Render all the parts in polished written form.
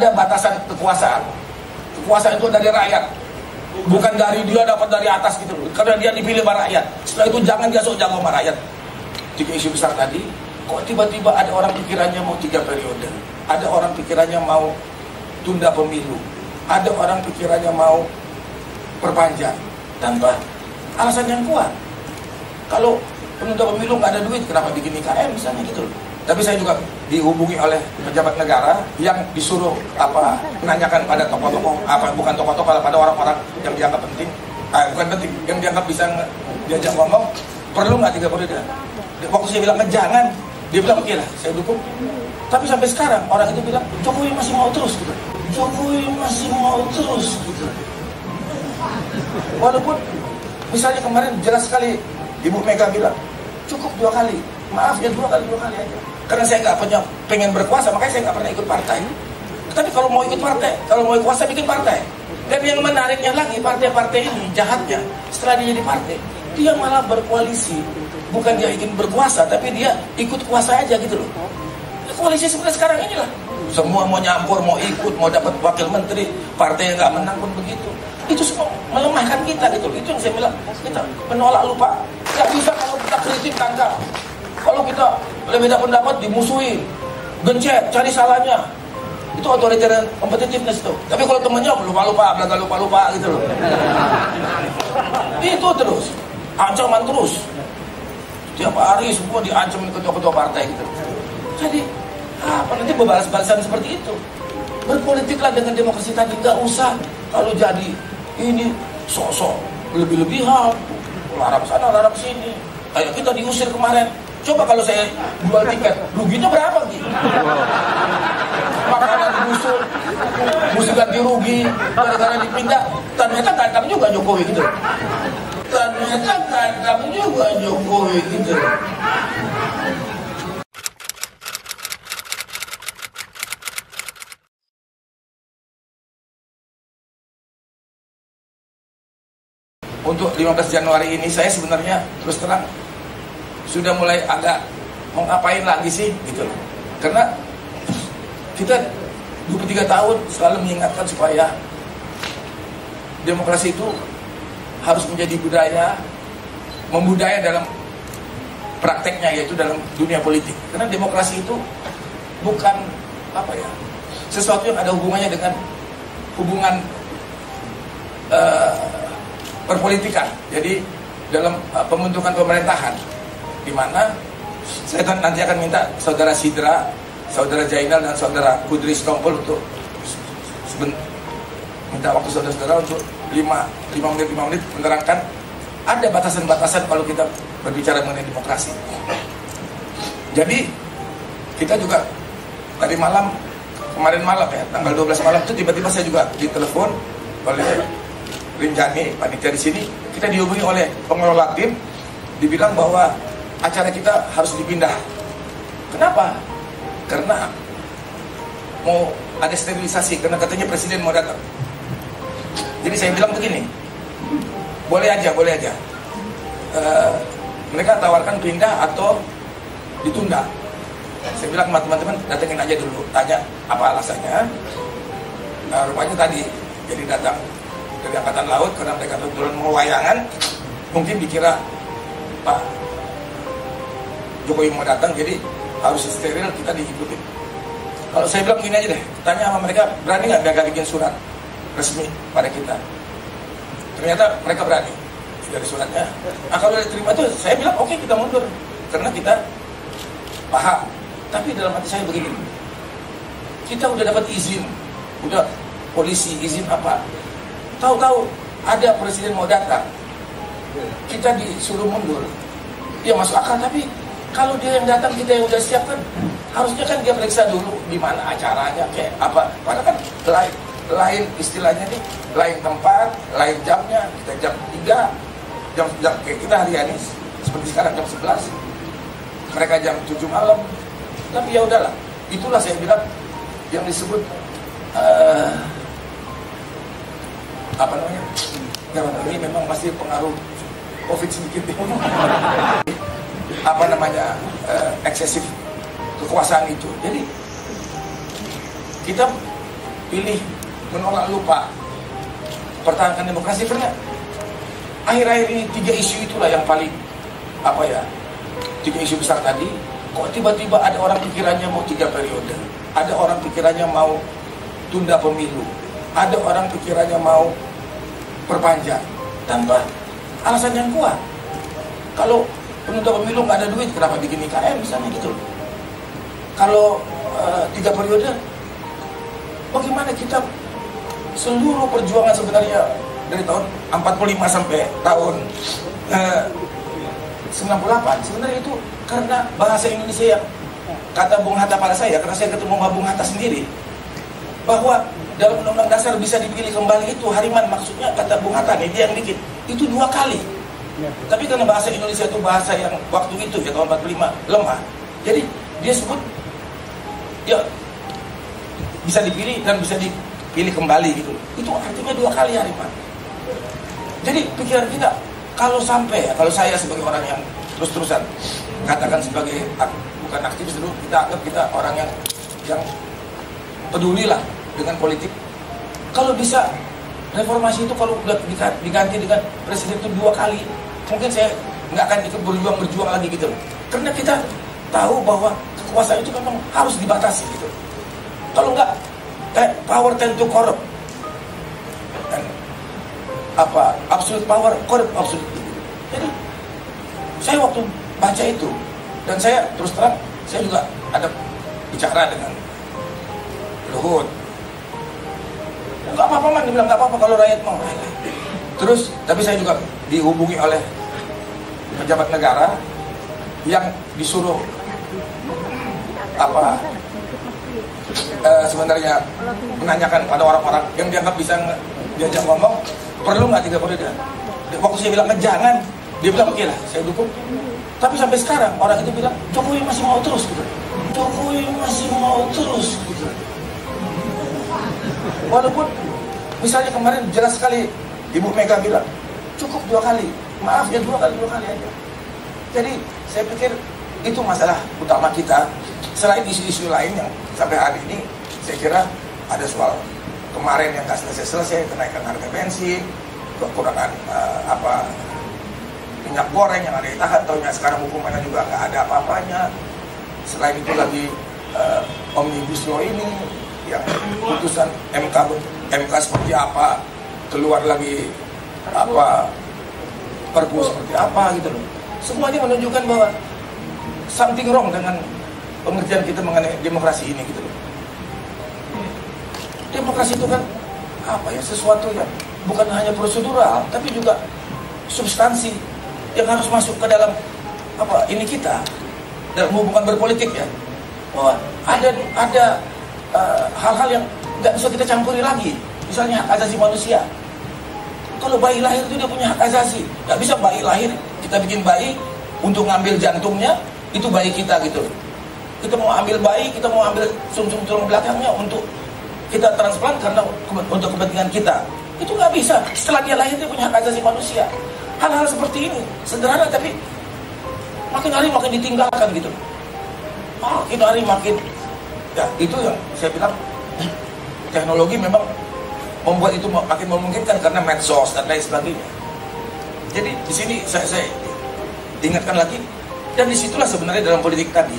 ada batasan kekuasaan. Kekuasaan itu dari rakyat, bukan dari dia dapat dari atas gitu loh. Karena dia dipilih sama rakyat. Setelah itu jangan dia sok jago sama rakyat. Tiga isu besar tadi, kok tiba-tiba ada orang pikirannya mau 3 periode, ada orang pikirannya mau tunda pemilu, ada orang pikirannya mau perpanjang tanpa alasan yang kuat. Kalau penunda pemilu nggak ada duit, kenapa bikin IKN misalnya gitu loh. Tapi saya juga dihubungi oleh pejabat negara yang disuruh menanyakan pada tokoh-tokoh, bukan tokoh-tokoh, pada orang-orang yang dianggap penting, bukan penting, yang dianggap bisa diajak ngomong, perlu nggak 3 periode? Waktu saya bilang jangan, dia bilang oke lah, saya dukung. Tapi sampai sekarang orang itu bilang Jokowi masih mau terus gitu. Jokowi masih mau terus gitu. Walaupun misalnya kemarin jelas sekali Ibu Mega bilang cukup 2 kali, maaf ya 2 kali aja. Karena saya nggak pengen berkuasa, makanya saya nggak pernah ikut partai. Tapi kalau mau ikut partai, kalau mau kuasa bikin partai. Dan yang menariknya lagi, partai-partai ini jahatnya, setelah dia jadi partai, dia malah berkoalisi. Bukan dia ingin berkuasa, tapi dia ikut kuasa aja gitu loh. Koalisi seperti sekarang inilah. Semua mau nyampur, mau ikut, mau dapat wakil menteri, partai yang nggak menang pun begitu. Itu semua melemahkan kita gitu loh. Itu yang saya bilang, kita menolak lupa. Nggak bisa kalau kita kritik tangkap. Kalau kita berbeda pendapat dimusuhi, gencet, cari salahnya. Itu authoritarian competitiveness itu. Tapi kalau temennya lupa-lupa, belaga lupa-lupa gitu loh. Itu terus, ancaman terus. Tiap hari semua diancam ketua-ketua partai gitu. Jadi nanti berbalas-balasan seperti itu. Berpolitiklah dengan demokrasi tadi, nggak usah kalau jadi ini sok-sok lebih-lebihan, larang sana, larang sini. Kayak kita diusir kemarin. Coba kalau saya jual tiket, ruginya berapa gitu? Makanan digusur, mesti ganti rugi, gara-gara dipindah. Ternyata ganteng juga Jokowi gitu. Ternyata ganteng juga Jokowi gitu. Untuk 15 Januari ini saya sebenarnya terus terang sudah mulai agak mau ngapain lagi sih gitu loh. Karena kita 23 tahun selalu mengingatkan supaya demokrasi itu harus menjadi budaya, membudaya dalam prakteknya, yaitu dalam dunia politik. Karena demokrasi itu bukan sesuatu yang ada hubungannya dengan hubungan perpolitikan. Jadi dalam pembentukan pemerintahan, di mana saya nanti akan minta saudara Sidra, saudara Jainal, dan saudara Kudri Stompul untuk minta waktu saudara-saudara untuk 5 menit menerangkan ada batasan-batasan kalau kita berbicara mengenai demokrasi. Jadi kita juga kemarin malam ya, tanggal 12 malam itu tiba-tiba saya juga ditelepon oleh Rinjani, panitia di sini. Kita dihubungi oleh pengelola tim, dibilang bahwa acara kita harus dipindah. Kenapa? Karena mau ada sterilisasi, karena katanya presiden mau datang. Jadi saya bilang begini, boleh aja. Mereka tawarkan pindah atau ditunda. Saya bilang sama teman-teman, datengin aja dulu, tanya apa alasannya. Rupanya tadi jadi datang dari Angkatan Laut karena mereka kebetulan mau wayangan, mungkin dikira Pak Jokowi mau datang, jadi harus steril, kita diikuti. Kalau saya bilang gini aja deh, tanya sama mereka, berani nggak gagal bikin surat resmi pada kita? Ternyata mereka berani dari suratnya. Nah, kalau diterima tuh saya bilang oke, kita mundur karena kita paham. Tapi dalam hati saya begini, kita udah dapat izin, udah polisi izin apa, tahu-tahu ada presiden mau datang, kita disuruh mundur. Ya masuk akal, tapi kalau dia yang datang kita yang udah siapkan, harusnya kan dia periksa dulu di mana acaranya, kayak apa. Padahal kan lain istilahnya nih, lain tempat, lain jamnya. Kita jam 3, jam kayak kita hari ini seperti sekarang jam 11, mereka jam 7 malam. Tapi ya udahlah, itulah saya bilang yang disebut apa namanya? Ini memang pasti pengaruh COVID sedikit. Apa namanya, eksesif kekuasaan itu. Jadi kita pilih menolak lupa pertahankan demokrasi, karena akhir-akhir ini 3 isu itulah yang paling 3 isu besar tadi. Kok tiba-tiba ada orang pikirannya mau 3 periode, ada orang pikirannya mau tunda pemilu, ada orang pikirannya mau perpanjang tanpa alasan yang kuat. Kalau penunda pemilu nggak ada duit, kenapa bikin IKN misalnya gitu? Kalau 3 periode, bagaimana kita seluruh perjuangan sebenarnya dari tahun 45 sampai tahun 98 sebenarnya itu karena bahasa Indonesia yang kata Bung Hatta pada saya, karena saya ketemu sama Bung Hatta sendiri, bahwa dalam Undang-Undang Dasar bisa dipilih kembali itu Hariman, maksudnya kata Bung Hatta nih, dia yang bikin itu 2 kali. Tapi karena bahasa Indonesia itu bahasa yang waktu itu ya tahun 45 lemah, jadi dia sebut ya bisa dipilih dan bisa dipilih kembali gitu. Itu artinya 2 kali Hariman. Jadi pikiran kita, kalau sampai kalau saya sebagai orang yang terus-terusan katakan sebagai bukan aktivis dulu, kita anggap kita orang yang peduli lah dengan politik. Kalau bisa reformasi itu kalau udah diganti dengan presiden itu 2 kali, mungkin saya nggak akan ikut berjuang lagi gitu loh. Karena kita tahu bahwa kekuasaan itu memang harus dibatasi gitu. Kalau nggak, power tend to corrupt. Dan absolute power corrupt absolute. Jadi saya waktu baca itu, dan saya terus terang, saya juga ada bicara dengan Luhut. Nggak apa-apa man, dia bilang nggak apa-apa kalau rakyat mau. Terus, tapi saya juga dihubungi oleh pejabat negara yang disuruh sebenarnya menanyakan pada orang-orang yang dianggap bisa diajak ngomong, perlu nggak 3 periode? Waktu saya bilang jangan, dia bilang oke lah, saya dukung. Tapi sampai sekarang orang itu bilang Jokowi masih mau terus gitu. Jokowi masih mau terus gitu. Walaupun misalnya kemarin jelas sekali Ibu Mega bilang cukup 2 kali, maaf ya 2 kali aja. Jadi saya pikir itu masalah utama kita. Selain isu-isu lain yang sampai hari ini saya kira ada soal kemarin yang nggak selesai, kenaikan harga bensin, kekurangan minyak goreng yang ada ditahan, tahunya sekarang hukumannya juga nggak ada apa-apanya. Selain itu lagi Omnibus Law ini yang putusan MK seperti apa, keluar lagi Perpu seperti apa gitu loh. Semuanya menunjukkan bahwa something wrong dengan pengertian kita mengenai demokrasi ini gitu loh. Demokrasi itu kan sesuatu yang bukan hanya prosedural, tapi juga substansi yang harus masuk ke dalam ini kita dalam hubungan berpolitik ya. Bahwa ada hal-hal yang nggak bisa kita campuri lagi. Misalnya hak asasi manusia. Kalau bayi lahir itu dia punya hak asasi. Nggak bisa bayi lahir kita bikin bayi untuk ngambil jantungnya, itu bayi kita gitu. Kita mau ambil bayi, kita mau ambil sum-sum tulang belakangnya untuk kita transplant karena untuk kepentingan kita. Itu nggak bisa. Setelah dia lahir dia punya hak asasi manusia. Hal-hal seperti ini sederhana tapi makin hari makin ditinggalkan gitu. Makin hari makin ya itu yang saya bilang teknologi memang membuat itu makin memungkinkan karena medsos dan lain sebagainya. Jadi di sini saya ingatkan lagi, dan disitulah sebenarnya dalam politik tadi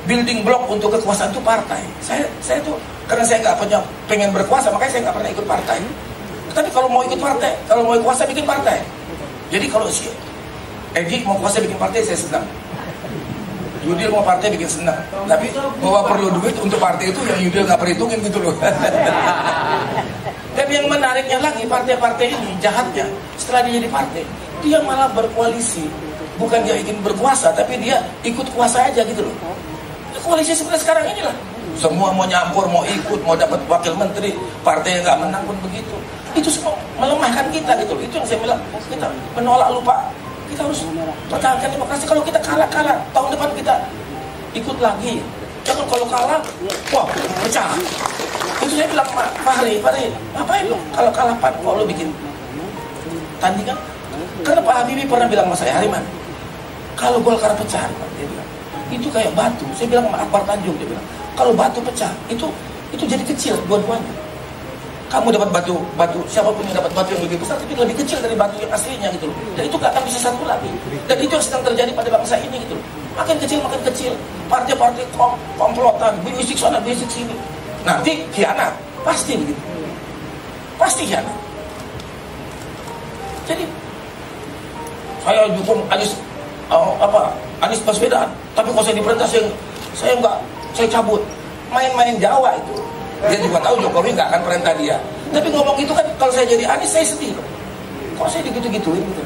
building block untuk kekuasaan itu partai. Saya tuh karena saya nggak pengen berkuasa, makanya saya nggak pernah ikut partai. Tapi kalau mau ikut partai, kalau mau kuasa bikin partai. Jadi kalau si Egi mau kuasa bikin partai, saya senang. Yudil mau partai bikin senang. Tapi bahwa perlu duit untuk partai itu yang Yudil nggak perhitungin gitu loh. Dan yang menariknya lagi, partai-partai ini jahatnya setelah dia jadi partai, dia malah berkoalisi. Bukan dia ingin berkuasa, tapi dia ikut kuasa aja gitu loh. Koalisi seperti sekarang inilah. Semua mau nyampur, mau ikut, mau dapat wakil menteri, partai yang nggak menang pun begitu. Itu semua melemahkan kita gitu. Itu yang saya bilang, kita menolak lupa. Kita harus pertahankan demokrasi. Kalau kita kalah, tahun depan kita ikut lagi. Jangan kalau kalah, wah pecah. Itu saya bilang, Pak Fahri, ngapain lo kalau kalah Pak, kalau lo bikin tandingan? Karena Pak Habibie pernah bilang sama saya, Hariman, kalau Golkar pecah, dia bilang, itu kayak batu. Saya bilang sama Akbar Tanjung, dia bilang, kalau batu pecah, itu itu jadi kecil dua-duanya. Kamu dapat batu, siapapun yang dapat batu yang lebih besar, itu lebih kecil dari batu yang aslinya gitu loh. Dan itu gak akan bisa satu lagi. Dan itu yang sedang terjadi pada bangsa ini gitu loh. Makin kecil, partai-partai komplotan, berisik sana, berisik sini. Nanti khianat, pasti begitu. Pasti khianat. Jadi saya dukung Anies Baswedan, tapi kalau saya diperintah saya cabut. Main-main Jawa itu. Dia juga tahu Jokowi nggak akan perintah dia. Tapi ngomong gitu kan, kalau saya jadi Anies saya sedih. Kok saya digitu-gituin gitu.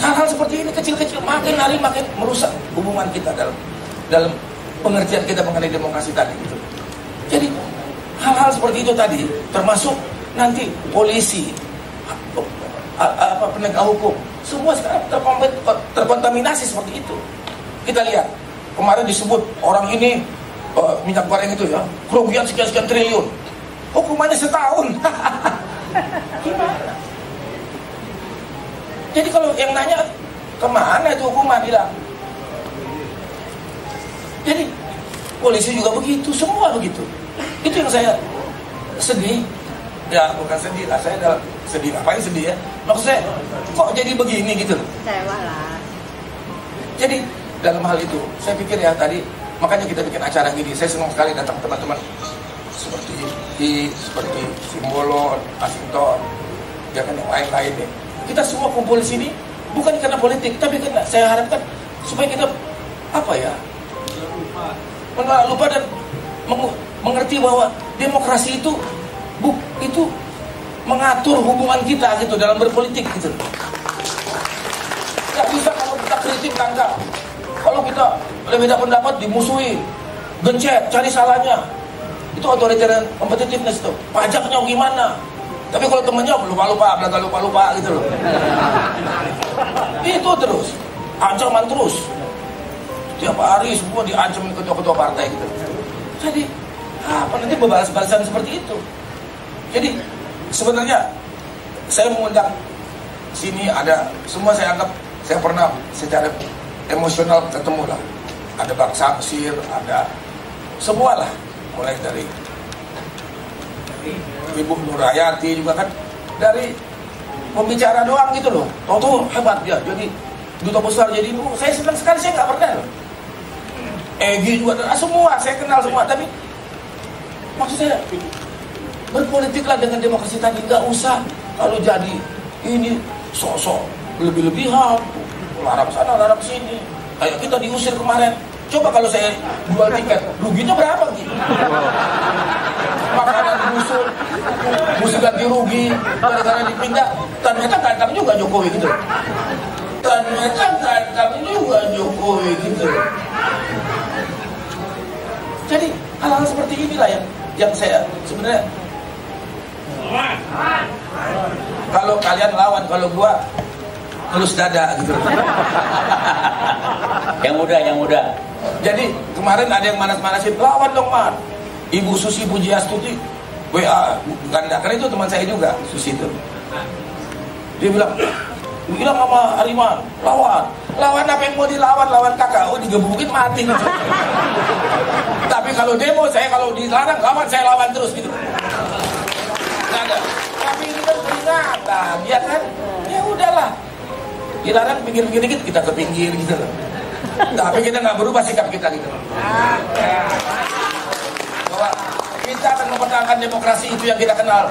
Hal-hal seperti ini kecil-kecil makin hari makin merusak hubungan kita dalam pengertian kita mengenai demokrasi tadi gitu. Jadi hal-hal seperti itu tadi, termasuk nanti polisi, penegak hukum, semua sekarang terkontaminasi seperti itu. Kita lihat kemarin disebut orang ini minyak goreng itu ya, kerugian sekian triliun, hukumannya setahun. Gimana? Jadi kalau yang nanya kemana itu hukuman, hilang. Jadi polisi juga begitu, semua begitu. Itu yang saya sedih. Ya bukan sedih lah, saya dalam sedih. Ngapain sedih ya? Maksud saya kok jadi begini gitu loh. Kecewa lah. Jadi dalam hal itu saya pikir ya tadi, makanya kita bikin acara gini. Saya senang sekali datang teman-teman seperti Simbolo, Asinton, ya kan yang lain-lain ya. Kita semua kumpul di sini bukan karena politik, tapi karena saya harapkan supaya kita lupa dan mengerti bahwa demokrasi itu mengatur hubungan kita gitu dalam berpolitik gitu. Nggak bisa kalau kita kritik tangkap, kalau kita berbeda pendapat dimusuhi, gencet, cari salahnya. Itu authoritarian competitiveness tuh. Pajaknya gimana? Tapi kalau temennya lupa gitu loh. Itu terus, ancaman terus. Tiap hari semua diancam ketua-ketua partai gitu. Jadi nanti balas-balasan seperti itu. Jadi sebenarnya saya mengundang sini ada semua, saya anggap saya pernah secara emosional ketemu lah. Ada Bang Samsir, ada semua lah, mulai dari Ibu Nurhayati juga kan, dari pembicara doang gitu loh. Tahu hebat dia, jadi duta besar, jadi saya senang sekali, saya nggak pernah loh. Egy juga, semua saya kenal semua. Tapi maksud saya berpolitiklah dengan demokrasi tadi, nggak usah kalau jadi ini sosok lebih-lebihan, larang sana larang sini. Kayak kita diusir kemarin. Coba kalau saya jual tiket, ruginya berapa gitu? Makanan digusur, mesti ganti rugi, gara-gara dipindah. Ternyata tantang juga Jokowi gitu. Jadi hal-hal seperti inilah yang saya sebenarnya, kalau kalian lawan, kalau gua tulus dada gitu. Yang muda. Jadi kemarin ada yang manas-manasin, lawan dong Man. Ibu Susi Pujiastuti WA ganda, karena itu teman saya juga, Susi itu. Dia bilang sama Ariman, lawan apa yang mau dilawan, lawan kakak, digebukin mati gitu. Tapi kalau demo, saya kalau dilarang lawan, saya lawan terus gitu. Nggak ada. Tapi ini kan peringatan, ya kan? Ya udahlah. Dilarang pinggir-pinggir dikit, kita ke pinggir gitu loh. Tapi kita nggak berubah sikap kita gitu. Bahwa kita akan mempertahankan demokrasi itu yang kita kenal.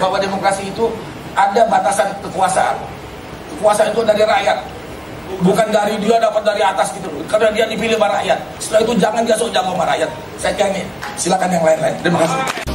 Bahwa demokrasi itu ada batasan kekuasaan. Kekuasaan itu dari rakyat, bukan dari dia dapat dari atas gitu. Karena dia dipilih oleh rakyat. Setelah itu jangan dia sok jago sama rakyat. Saya kira ini, silakan yang lain-lain. Terima kasih.